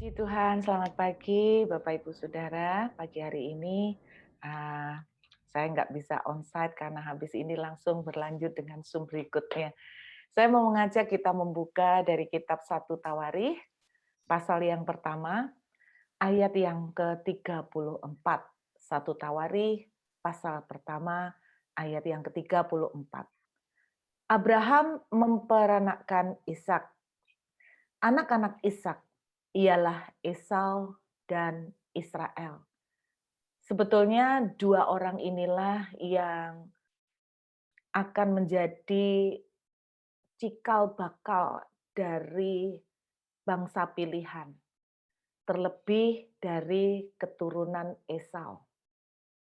Puji Tuhan, selamat pagi Bapak Ibu Saudara. Pagi hari ini ah, saya nggak bisa onsite karena habis ini langsung berlanjut dengan Zoom berikutnya. Saya mau mengajak kita membuka dari kitab 1 Tawarikh, pasal yang pertama, ayat yang ke-34. 1 Tawarikh, pasal pertama, ayat yang ke-34. Abraham memperanakkan Ishak. Anak-anak Ishak ialah Esau dan Israel. Sebetulnya dua orang inilah yang akan menjadi cikal bakal dari bangsa pilihan, terlebih dari keturunan Esau.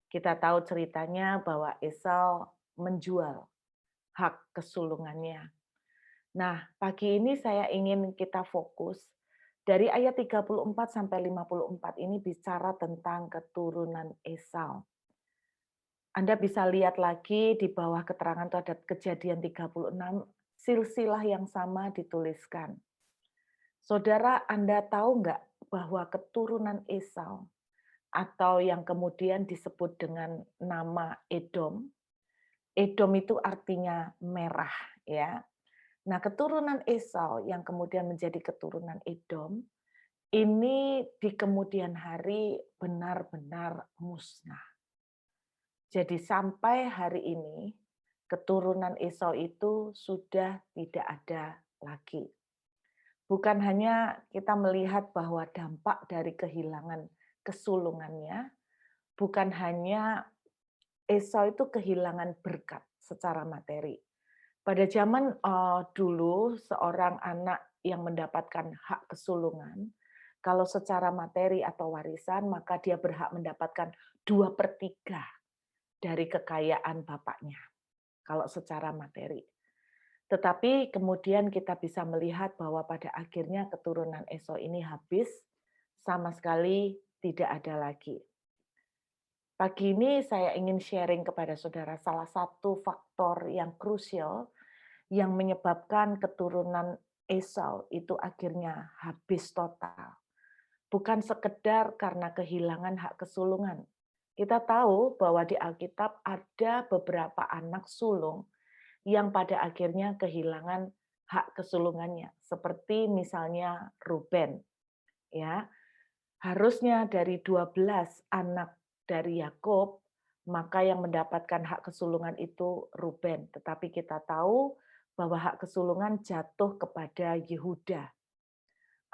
Kita tahu ceritanya bahwa Esau menjual hak kesulungannya. Nah, pagi ini saya ingin kita fokus dari ayat 34 sampai 54 ini bicara tentang keturunan Esau. Anda bisa lihat lagi di bawah keterangan itu ada Kejadian 36, silsilah yang sama dituliskan. Saudara, Anda tahu nggak bahwa keturunan Esau atau yang kemudian disebut dengan nama Edom, Edom itu artinya merah, ya. Nah, keturunan Esau yang kemudian menjadi keturunan Edom, ini di kemudian hari benar-benar musnah. Jadi sampai hari ini, keturunan Esau itu sudah tidak ada lagi. Bukan hanya kita melihat bahwa dampak dari kehilangan kesulungannya, bukan hanya Esau itu kehilangan berkat secara materi. Pada zaman dulu, seorang anak yang mendapatkan hak kesulungan, kalau secara materi atau warisan, maka dia berhak mendapatkan 2/3 dari kekayaan bapaknya, kalau secara materi. Tetapi kemudian kita bisa melihat bahwa pada akhirnya keturunan Esau ini habis, sama sekali tidak ada lagi. Pagi ini saya ingin sharing kepada saudara salah satu faktor yang krusial yang menyebabkan keturunan Esau itu akhirnya habis total. Bukan sekedar karena kehilangan hak kesulungan. Kita tahu bahwa di Alkitab ada beberapa anak sulung yang pada akhirnya kehilangan hak kesulungannya, seperti misalnya Ruben, ya. Harusnya dari 12 anak dari Yakub, maka yang mendapatkan hak kesulungan itu Ruben. Tetapi kita tahu bahwa hak kesulungan jatuh kepada Yehuda,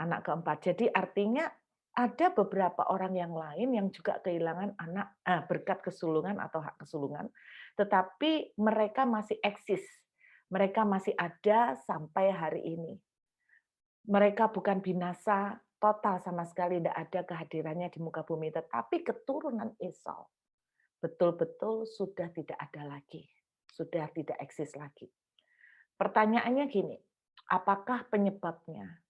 anak keempat. Jadi artinya ada beberapa orang yang lain yang juga kehilangan berkat kesulungan atau hak kesulungan, tetapi mereka masih eksis. Mereka masih ada sampai hari ini. Mereka bukan binasa total sama sekali, tidak ada kehadirannya di muka bumi, tetapi keturunan Esau betul-betul sudah tidak ada lagi, sudah tidak eksis lagi. Pertanyaannya gini, apakah penyebabnya?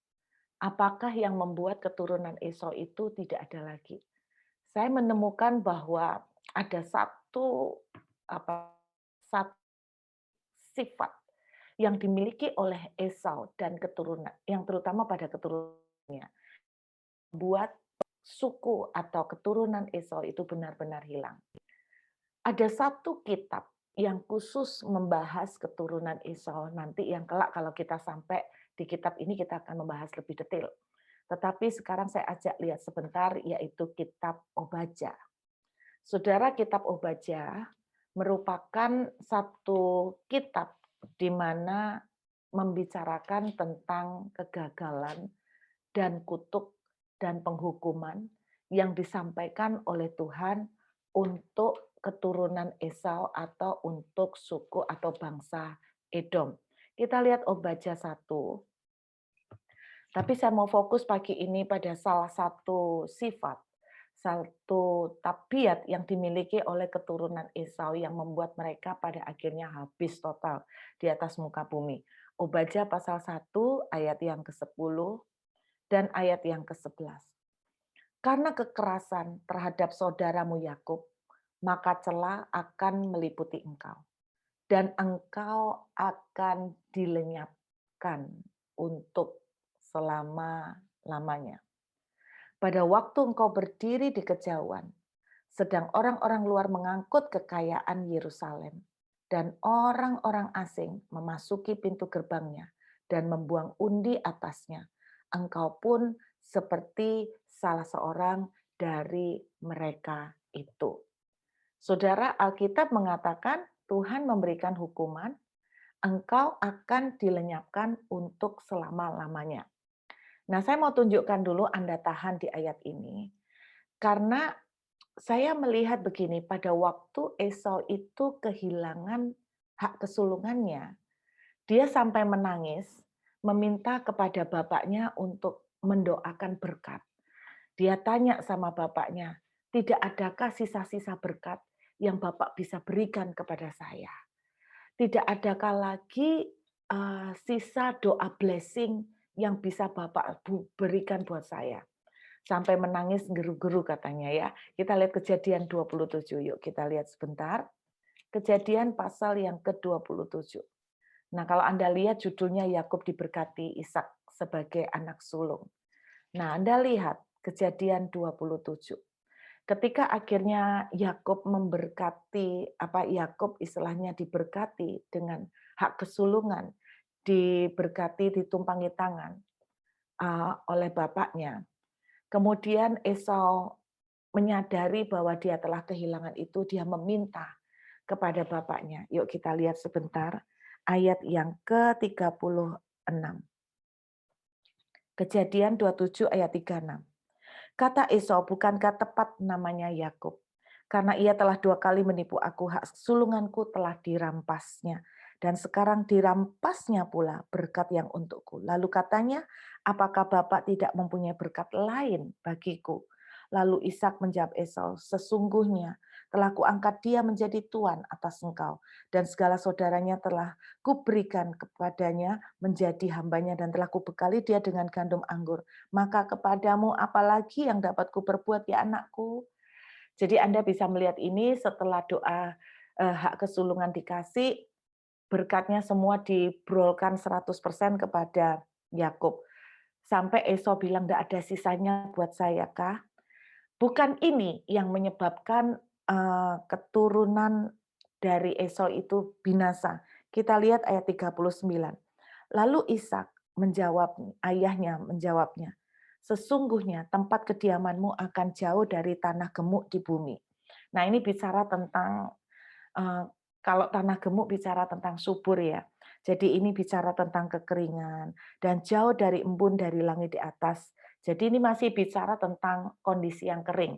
Apakah yang membuat keturunan Esau itu tidak ada lagi? Saya menemukan bahwa ada satu sifat yang dimiliki oleh Esau dan keturunan, yang terutama pada keturunannya, buat suku atau keturunan Esau itu benar-benar hilang. Ada satu kitab yang khusus membahas keturunan Esau, nanti yang kelak kalau kita sampai di kitab ini kita akan membahas lebih detail. Tetapi sekarang saya ajak lihat sebentar, yaitu kitab Obadja. Saudara, kitab Obadja merupakan satu kitab di mana membicarakan tentang kegagalan dan kutuk dan penghukuman yang disampaikan oleh Tuhan untuk keturunan Esau atau untuk suku atau bangsa Edom. Kita lihat Obadja 1. Tapi saya mau fokus pagi ini pada salah satu sifat, satu tabiat yang dimiliki oleh keturunan Esau yang membuat mereka pada akhirnya habis total di atas muka bumi. Obadja pasal 1 ayat yang ke-10 dan ayat yang ke-11. Karena kekerasan terhadap saudaramu Yakub, maka celah akan meliputi engkau, dan engkau akan dilenyapkan untuk selama-lamanya. Pada waktu engkau berdiri di kejauhan, sedang orang-orang luar mengangkut kekayaan Yerusalem, dan orang-orang asing memasuki pintu gerbangnya dan membuang undi atasnya, engkau pun seperti salah seorang dari mereka itu. Saudara, Alkitab mengatakan Tuhan memberikan hukuman, engkau akan dilenyapkan untuk selama-lamanya. Nah, saya mau tunjukkan dulu, Anda tahan di ayat ini, karena saya melihat begini, pada waktu Esau itu kehilangan hak kesulungannya, dia sampai menangis, meminta kepada bapaknya untuk mendoakan berkat. Dia tanya sama bapaknya, tidak adakah sisa-sisa berkat yang Bapak bisa berikan kepada saya? Tidak adakah lagi sisa doa blessing yang bisa Bapak berikan buat saya? Sampai menangis geru-geru katanya ya. Kita lihat Kejadian 27, yuk kita lihat sebentar. Kejadian pasal yang ke-27. Nah, kalau Anda lihat judulnya Yakub diberkati Ishak sebagai anak sulung. Nah, Anda lihat Kejadian 27. Ketika akhirnya Yakub memberkati, Yakub istilahnya diberkati dengan hak kesulungan, diberkati ditumpangi tangan oleh bapaknya. Kemudian Esau menyadari bahwa dia telah kehilangan itu, dia meminta kepada bapaknya. Yuk kita lihat sebentar ayat yang ke-36. Kejadian 27 ayat 36. Kata Esau, bukankah tepat namanya Yakub? Karena ia telah 2 kali menipu aku, hak sulunganku telah dirampasnya. Dan sekarang dirampasnya pula berkat yang untukku. Lalu katanya, apakah Bapak tidak mempunyai berkat lain bagiku? Lalu Ishak menjawab Esau, sesungguhnya telah kuangkat dia menjadi tuan atas engkau, dan segala saudaranya telah kuberikan kepadanya menjadi hambanya, dan telah kubekali dia dengan gandum anggur. Maka kepadamu apalagi yang dapat kuperbuat ya anakku? Jadi Anda bisa melihat ini setelah doa hak kesulungan dikasih, berkatnya semua dibrolkan 100% kepada Yakub. Sampai Esau bilang, "Enggak ada sisanya buat saya kah?" Bukan ini yang menyebabkan keturunan dari Esau itu binasa. Kita lihat ayat 39. Lalu Ishak ayahnya menjawabnya, sesungguhnya tempat kediamanmu akan jauh dari tanah gemuk di bumi. Nah, ini bicara tentang kalau tanah gemuk bicara tentang subur ya. Jadi ini bicara tentang kekeringan dan jauh dari embun dari langit di atas. Jadi ini masih bicara tentang kondisi yang kering.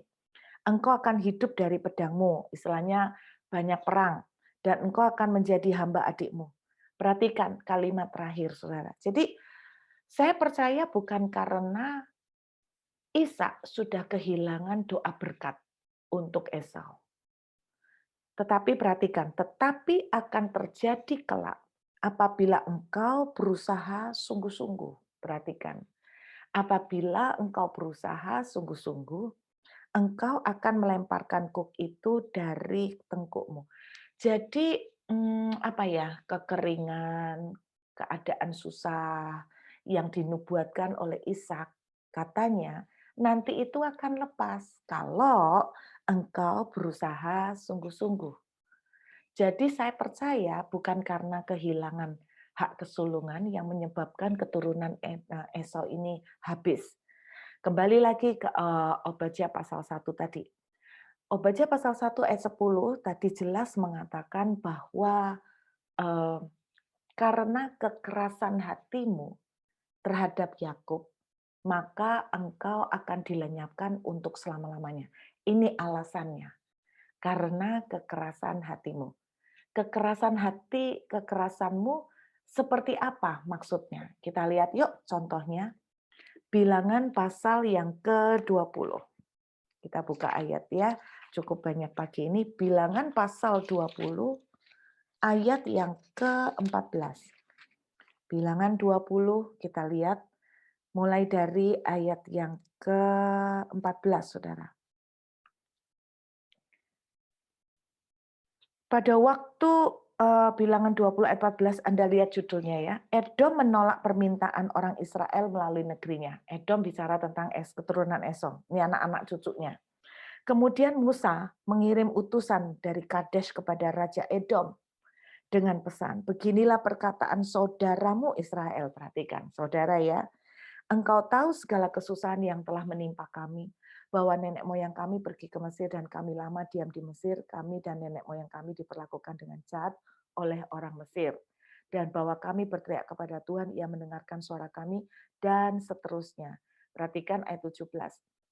Engkau akan hidup dari pedangmu, istilahnya banyak perang, dan engkau akan menjadi hamba adikmu. Perhatikan kalimat terakhir, saudara. Jadi saya percaya bukan karena Ishak sudah kehilangan doa berkat untuk Esau. Tetapi perhatikan, tetapi akan terjadi kelak apabila engkau berusaha sungguh-sungguh. Perhatikan, apabila engkau berusaha sungguh-sungguh, engkau akan melemparkan kuk itu dari tengkukmu. Jadi, kekeringan, keadaan susah yang dinubuatkan oleh Ishak, katanya nanti itu akan lepas kalau engkau berusaha sungguh-sungguh. Jadi saya percaya bukan karena kehilangan hak kesulungan yang menyebabkan keturunan Esau ini habis. Kembali lagi ke Obadya pasal 1 tadi. Obadya pasal 1 ayat 10 tadi jelas mengatakan bahwa eh, karena kekerasan hatimu terhadap Yakub, maka engkau akan dilenyapkan untuk selama-lamanya. Ini alasannya. Karena kekerasan hatimu. Kekerasan hati, kekerasanmu seperti apa maksudnya? Kita lihat yuk contohnya. Bilangan pasal yang ke-20. Kita buka ayat ya, cukup banyak pagi ini. Bilangan pasal 20 ayat yang ke-14. Bilangan 20 kita lihat mulai dari ayat yang ke-14, Saudara. Pada waktu Bilangan 20 ayat 14 Anda lihat judulnya ya. Edom menolak permintaan orang Israel melalui negerinya. Edom bicara tentang keturunan Esau. Ini anak-anak cucunya. Kemudian Musa mengirim utusan dari Kadesh kepada Raja Edom dengan pesan, beginilah perkataan saudaramu Israel. Perhatikan, saudara ya. Engkau tahu segala kesusahan yang telah menimpa kami, bahwa nenek moyang kami pergi ke Mesir dan kami lama diam di Mesir, kami dan nenek moyang kami diperlakukan dengan jahat oleh orang Mesir. Dan bahwa kami berteriak kepada Tuhan, Ia mendengarkan suara kami, dan seterusnya. Perhatikan ayat 17.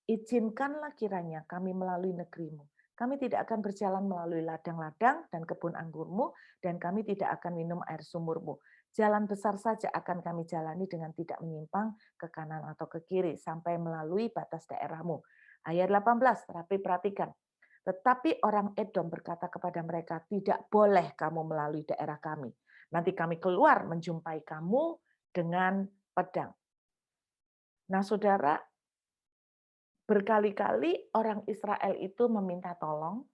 Izinkanlah kiranya kami melalui negerimu. Kami tidak akan berjalan melalui ladang-ladang dan kebun anggurmu, dan kami tidak akan minum air sumurmu. Jalan besar saja akan kami jalani dengan tidak menyimpang ke kanan atau ke kiri sampai melalui batas daerahmu. Ayat 18, tapi perhatikan. Tetapi orang Edom berkata kepada mereka, tidak boleh kamu melalui daerah kami. Nanti kami keluar menjumpai kamu dengan pedang. Nah saudara, berkali-kali orang Israel itu meminta tolong,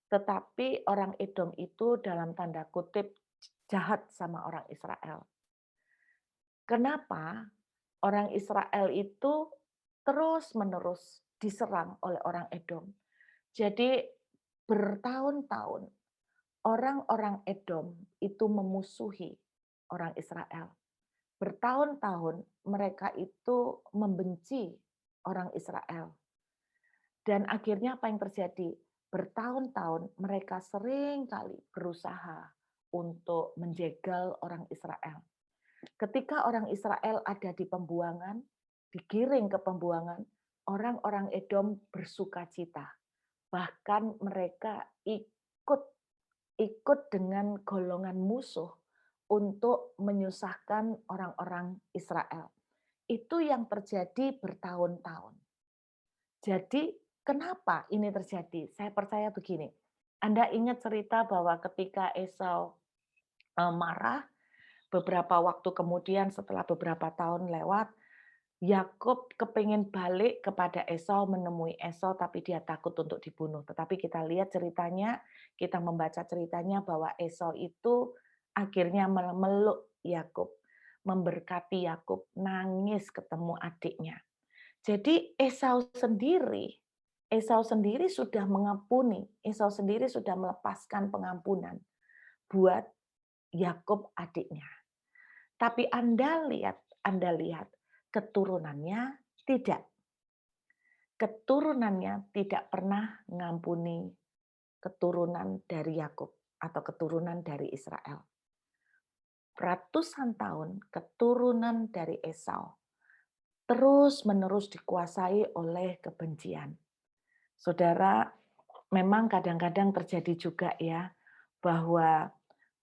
tetapi orang Edom itu dalam tanda kutip jahat sama orang Israel. Kenapa orang Israel itu terus-menerus diserang oleh orang Edom? Jadi bertahun-tahun orang-orang Edom itu memusuhi orang Israel. Bertahun-tahun mereka itu membenci orang Israel. Dan akhirnya apa yang terjadi? Bertahun-tahun mereka sering kali berusaha untuk menjegal orang Israel. Ketika orang Israel ada di pembuangan, digiring ke pembuangan, orang-orang Edom bersukacita. Bahkan mereka ikut dengan golongan musuh untuk menyusahkan orang-orang Israel. Itu yang terjadi bertahun-tahun. Jadi kenapa ini terjadi? Saya percaya begini. Anda ingat cerita bahwa ketika Esau marah, beberapa waktu kemudian setelah beberapa tahun lewat, Yakub kepingin balik kepada Esau, menemui Esau, tapi dia takut untuk dibunuh. Tetapi kita lihat ceritanya, kita membaca ceritanya bahwa Esau itu akhirnya memeluk Yakub, memberkati Yakub, nangis ketemu adiknya. Jadi Esau sendiri sudah mengampuni, Esau sendiri sudah melepaskan pengampunan buat Yakub adiknya. Tapi Anda lihat keturunannya tidak. Keturunannya tidak pernah mengampuni keturunan dari Yakub atau keturunan dari Israel. Ratusan tahun keturunan dari Esau terus-menerus dikuasai oleh kebencian. Saudara, memang kadang-kadang terjadi juga ya bahwa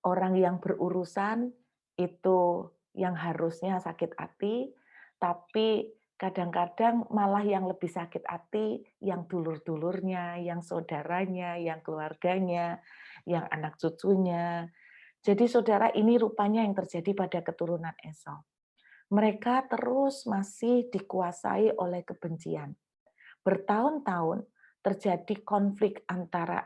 orang yang berurusan itu yang harusnya sakit hati, tapi kadang-kadang malah yang lebih sakit hati yang dulur-dulurnya, yang saudaranya, yang keluarganya, yang anak cucunya. Jadi saudara, ini rupanya yang terjadi pada keturunan Esau. Mereka terus masih dikuasai oleh kebencian. Bertahun-tahun terjadi konflik antara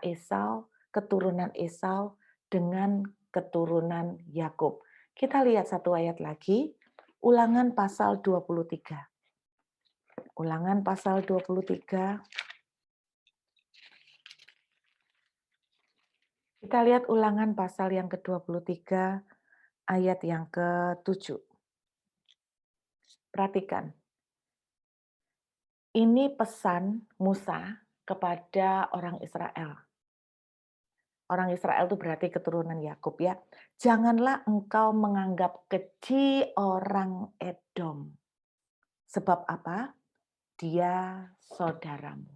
keturunan Esau dengan keturunan Yakub. Kita lihat satu ayat lagi, Ulangan pasal 23. Ulangan pasal 23. Kita lihat Ulangan pasal yang ke-23 ayat yang ke-7. Perhatikan. Ini pesan Musa kepada orang Israel. Orang Israel itu berarti keturunan Yakub ya. Janganlah engkau menganggap keji orang Edom. Sebab apa? Dia saudaramu.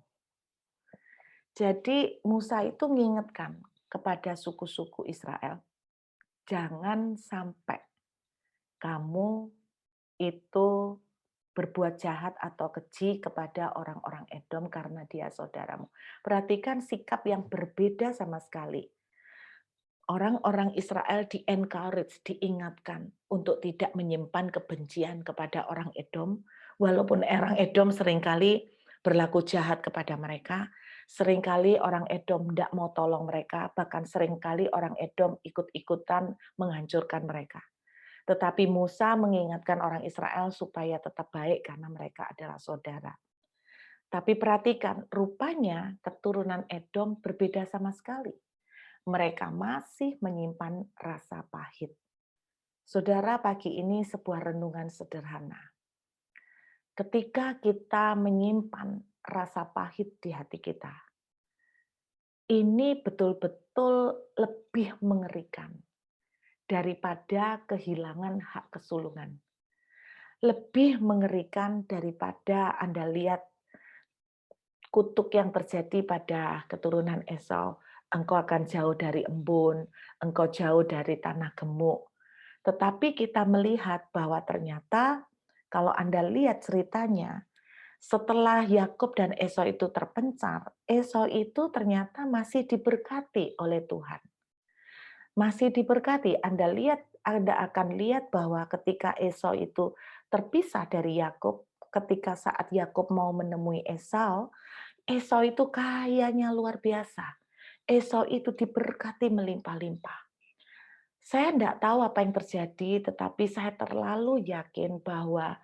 Jadi Musa itu mengingatkan kepada suku-suku Israel, jangan sampai kamu itu berbuat jahat atau keji kepada orang-orang Edom karena dia saudaramu. Perhatikan sikap yang berbeda sama sekali. Orang-orang Israel di-encourage, diingatkan untuk tidak menyimpan kebencian kepada orang Edom, walaupun orang Edom seringkali berlaku jahat kepada mereka. Seringkali orang Edom tidak mau tolong mereka, bahkan seringkali orang Edom ikut-ikutan menghancurkan mereka. Tetapi Musa mengingatkan orang Israel supaya tetap baik karena mereka adalah saudara. Tapi perhatikan, rupanya keturunan Edom berbeda sama sekali. Mereka masih menyimpan rasa pahit. Saudara, pagi ini sebuah renungan sederhana. Ketika kita menyimpan rasa pahit di hati kita, ini betul-betul lebih mengerikan daripada kehilangan hak kesulungan. Lebih mengerikan daripada Anda lihat kutuk yang terjadi pada keturunan Esau. Engkau akan jauh dari embun, engkau jauh dari tanah gemuk. Tetapi kita melihat bahwa ternyata kalau Anda lihat ceritanya, setelah Yakub dan Esau itu terpencar, Esau itu ternyata masih diberkati oleh Tuhan. Masih diberkati. Anda akan lihat bahwa ketika Esau itu terpisah dari Yakub, ketika saat Yakub mau menemui Esau, Esau itu kayanya luar biasa. Esau itu diberkati melimpah-limpah. Saya tidak tahu apa yang terjadi, tetapi saya terlalu yakin bahwa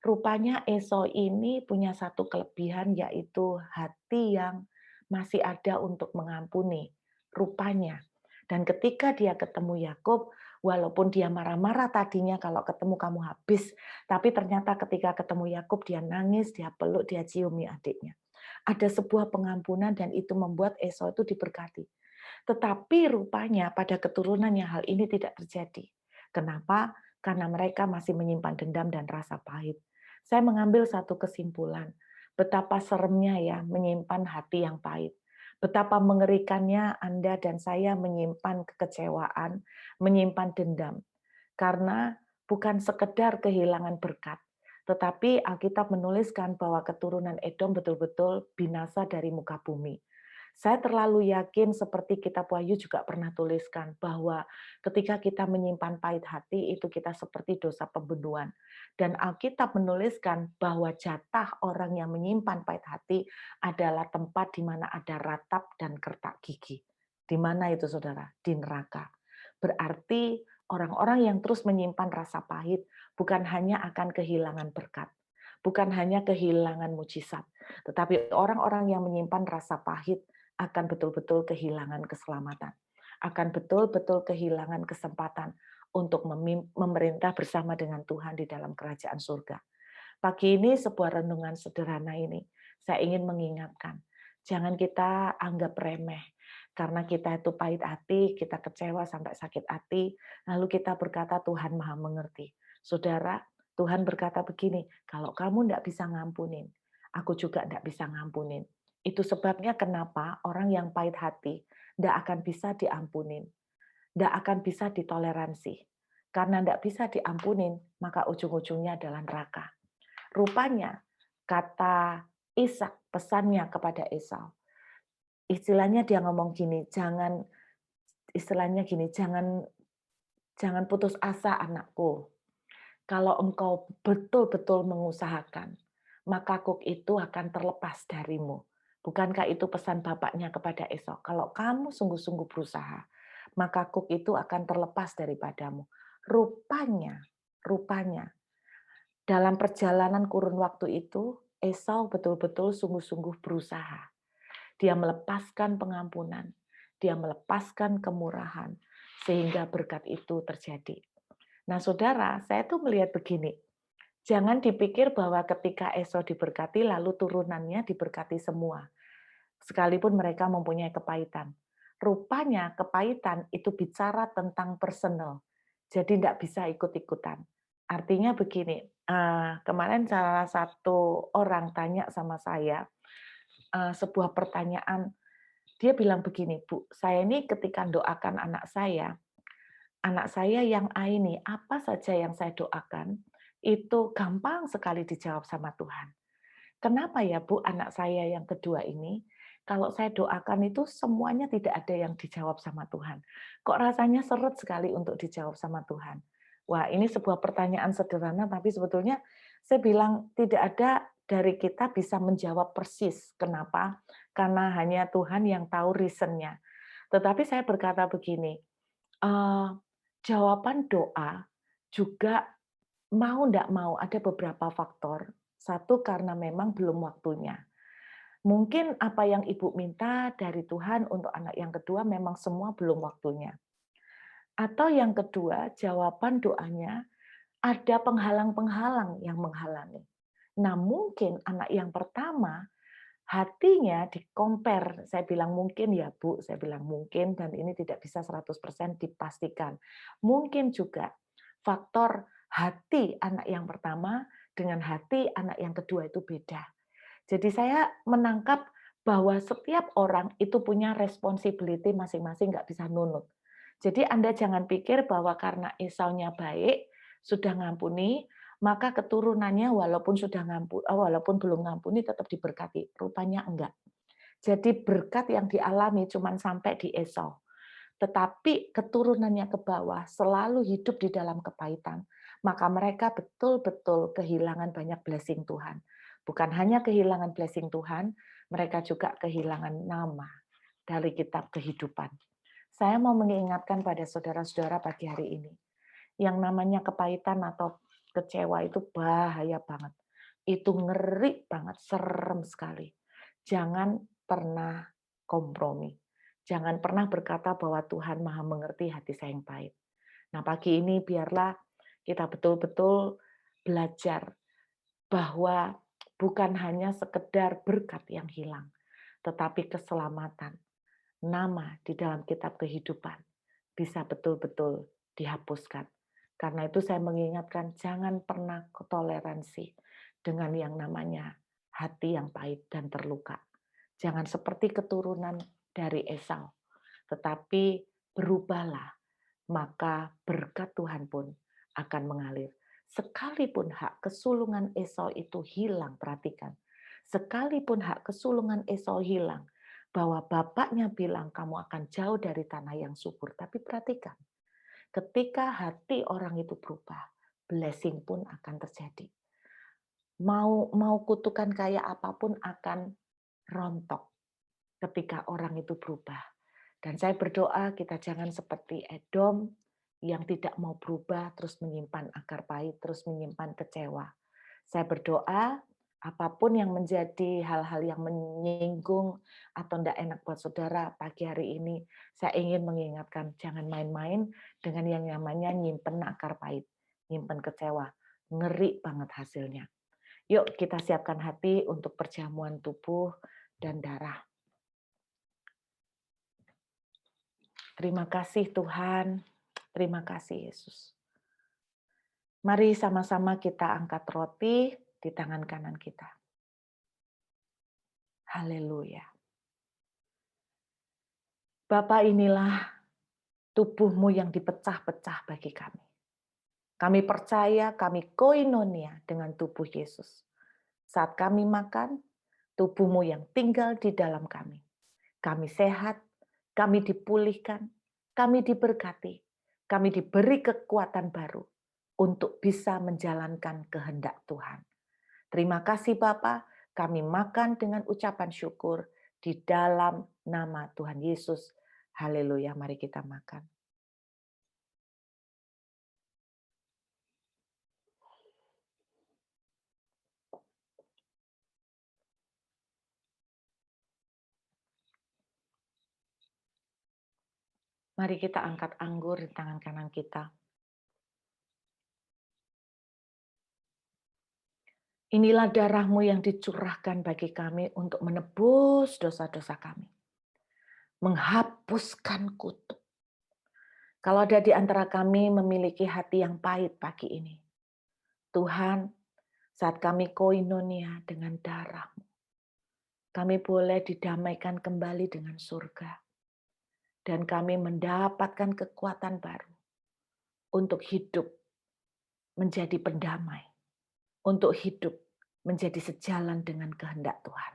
rupanya Esau ini punya satu kelebihan, yaitu hati yang masih ada untuk mengampuni. Rupanya. Dan ketika dia ketemu Yakub, walaupun dia marah-marah tadinya kalau ketemu kamu habis, tapi ternyata ketika ketemu Yakub dia nangis, dia peluk, dia ciumi adiknya. Ada sebuah pengampunan dan itu membuat Esau itu diberkati. Tetapi rupanya pada keturunannya hal ini tidak terjadi. Kenapa? Karena mereka masih menyimpan dendam dan rasa pahit. Saya mengambil satu kesimpulan. Betapa seremnya ya menyimpan hati yang pahit. Betapa mengerikannya Anda dan saya menyimpan kekecewaan, menyimpan dendam. Karena bukan sekedar kehilangan berkat, tetapi Alkitab menuliskan bahwa keturunan Edom betul-betul binasa dari muka bumi. Saya terlalu yakin seperti kitab Wahyu juga pernah tuliskan bahwa ketika kita menyimpan pahit hati itu kita seperti dosa pembunuhan. Dan Alkitab menuliskan bahwa jatah orang yang menyimpan pahit hati adalah tempat di mana ada ratap dan kertak gigi. Di mana itu saudara? Di neraka. Berarti orang-orang yang terus menyimpan rasa pahit bukan hanya akan kehilangan berkat, bukan hanya kehilangan mujizat, tetapi orang-orang yang menyimpan rasa pahit akan betul-betul kehilangan keselamatan, akan betul-betul kehilangan kesempatan untuk memerintah bersama dengan Tuhan di dalam kerajaan surga. Pagi ini sebuah renungan sederhana ini, saya ingin mengingatkan, jangan kita anggap remeh, karena kita itu pahit hati, kita kecewa sampai sakit hati, lalu kita berkata Tuhan Maha Mengerti. Saudara, Tuhan berkata begini, kalau kamu tidak bisa ngampunin, aku juga tidak bisa ngampunin. Itu sebabnya kenapa orang yang pahit hati tidak akan bisa diampunin, tidak akan bisa ditoleransi. Karena tidak bisa diampunin, maka ujung-ujungnya adalah neraka. Rupanya kata Ishak pesannya kepada Esau, istilahnya dia ngomong gini, jangan putus asa anakku. Kalau engkau betul-betul mengusahakan, maka kuk itu akan terlepas darimu. Bukankah itu pesan bapaknya kepada Esau? Kalau kamu sungguh-sungguh berusaha, maka kuk itu akan terlepas daripadamu. Rupanya, dalam perjalanan kurun waktu itu, Esau betul-betul sungguh-sungguh berusaha. Dia melepaskan pengampunan, dia melepaskan kemurahan, sehingga berkat itu terjadi. Nah, saudara, saya tuh melihat begini, jangan dipikir bahwa ketika Esau diberkati, lalu turunannya diberkati semua. Sekalipun mereka mempunyai kepahitan. Rupanya kepahitan itu bicara tentang personal. Jadi tidak bisa ikut-ikutan. Artinya begini, kemarin salah satu orang tanya sama saya, sebuah pertanyaan, dia bilang begini, Bu, saya ini ketika doakan anak saya yang A ini, apa saja yang saya doakan, itu gampang sekali dijawab sama Tuhan. Kenapa ya Bu, anak saya yang kedua ini, kalau saya doakan itu semuanya tidak ada yang dijawab sama Tuhan. Kok rasanya seret sekali untuk dijawab sama Tuhan? Wah, ini sebuah pertanyaan sederhana, tapi sebetulnya saya bilang tidak ada dari kita bisa menjawab persis. Kenapa? Karena hanya Tuhan yang tahu reason-nya. Tetapi saya berkata begini, jawaban doa juga mau ndak mau ada beberapa faktor. Satu, karena memang belum waktunya. Mungkin apa yang Ibu minta dari Tuhan untuk anak yang kedua memang semua belum waktunya. Atau yang kedua, jawaban doanya ada penghalang-penghalang yang menghalangi. Nah, mungkin anak yang pertama hatinya di-compare, saya bilang mungkin ya Bu, saya bilang mungkin dan ini tidak bisa 100% dipastikan. Mungkin juga faktor hati anak yang pertama dengan hati anak yang kedua itu beda. Jadi saya menangkap bahwa setiap orang itu punya responsibility masing-masing, nggak bisa nunut. Jadi Anda jangan pikir bahwa karena Esaunya baik, sudah ngampuni, maka keturunannya walaupun belum ngampuni tetap diberkati. Rupanya enggak. Jadi berkat yang dialami cuma sampai di Esau. Tetapi keturunannya ke bawah selalu hidup di dalam kepahitan. Maka mereka betul-betul kehilangan banyak blessing Tuhan. Bukan hanya kehilangan blessing Tuhan, mereka juga kehilangan nama dari kitab kehidupan. Saya mau mengingatkan pada saudara-saudara pagi hari ini, yang namanya kepahitan atau kecewa itu bahaya banget. Itu ngeri banget, serem sekali. Jangan pernah kompromi. Jangan pernah berkata bahwa Tuhan Maha mengerti hati saya yang pahit. Nah, pagi ini biarlah kita betul-betul belajar bahwa bukan hanya sekedar berkat yang hilang, tetapi keselamatan, nama di dalam kitab kehidupan bisa betul-betul dihapuskan. Karena itu saya mengingatkan jangan pernah toleransi dengan yang namanya hati yang pahit dan terluka. Jangan seperti keturunan dari Esau, tetapi berubahlah, maka berkat Tuhan pun akan mengalir. Sekalipun hak kesulungan Esau itu hilang, perhatikan. Sekalipun hak kesulungan Esau hilang, bahwa bapaknya bilang kamu akan jauh dari tanah yang subur. Tapi perhatikan, ketika hati orang itu berubah, blessing pun akan terjadi. Mau kutukan kayak apapun akan rontok ketika orang itu berubah. Dan saya berdoa kita jangan seperti Edom yang tidak mau berubah, terus menyimpan akar pahit, terus menyimpan kecewa. Saya berdoa apapun yang menjadi hal-hal yang menyinggung atau tidak enak buat saudara pagi hari ini, saya ingin mengingatkan jangan main-main dengan yang namanya nyimpen akar pahit, nyimpen kecewa. Ngeri banget hasilnya. Yuk kita siapkan hati untuk perjamuan tubuh dan darah. Terima kasih Tuhan, terima kasih Yesus. Mari sama-sama kita angkat roti di tangan kanan kita. Haleluya. Bapa, inilah tubuh-Mu yang dipecah-pecah bagi kami. Kami percaya kami koinonia dengan tubuh Yesus. Saat kami makan, tubuh-Mu yang tinggal di dalam kami. Kami sehat, kami dipulihkan, kami diberkati, kami diberi kekuatan baru untuk bisa menjalankan kehendak Tuhan. Terima kasih Bapa, kami makan dengan ucapan syukur di dalam nama Tuhan Yesus. Haleluya, mari kita makan. Mari kita angkat anggur di tangan kanan kita. Inilah darah-Mu yang dicurahkan bagi kami untuk menebus dosa-dosa kami. Menghapuskan kutuk. Kalau ada di antara kami memiliki hati yang pahit pagi ini, Tuhan, saat kami koinonia dengan darah-Mu, kami boleh didamaikan kembali dengan surga. Dan kami mendapatkan kekuatan baru untuk hidup menjadi pendamai, untuk hidup menjadi sejalan dengan kehendak Tuhan.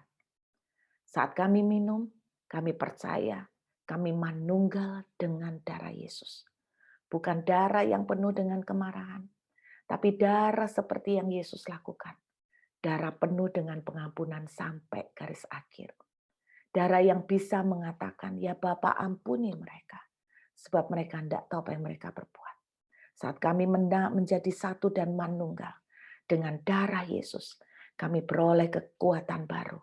Saat kami minum, kami percaya kami manunggal dengan darah Yesus. Bukan darah yang penuh dengan kemarahan, tapi darah seperti yang Yesus lakukan. darah penuh dengan pengampunan sampai garis akhir. Darah yang bisa mengatakan, ya Bapa ampuni mereka, sebab mereka tidak tahu apa yang mereka berbuat. Saat kami menjadi satu dan manunggal dengan darah Yesus, kami beroleh kekuatan baru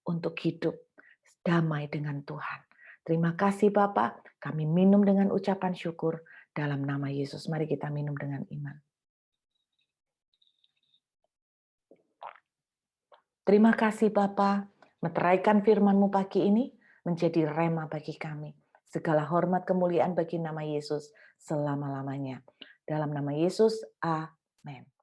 untuk hidup damai dengan Tuhan. Terima kasih Bapak, kami minum dengan ucapan syukur dalam nama Yesus. Mari kita minum dengan iman. Terima kasih Bapa, meteraikan firman-Mu pagi ini menjadi rema bagi kami. Segala hormat kemuliaan bagi nama Yesus selama-lamanya. Dalam nama Yesus, amin.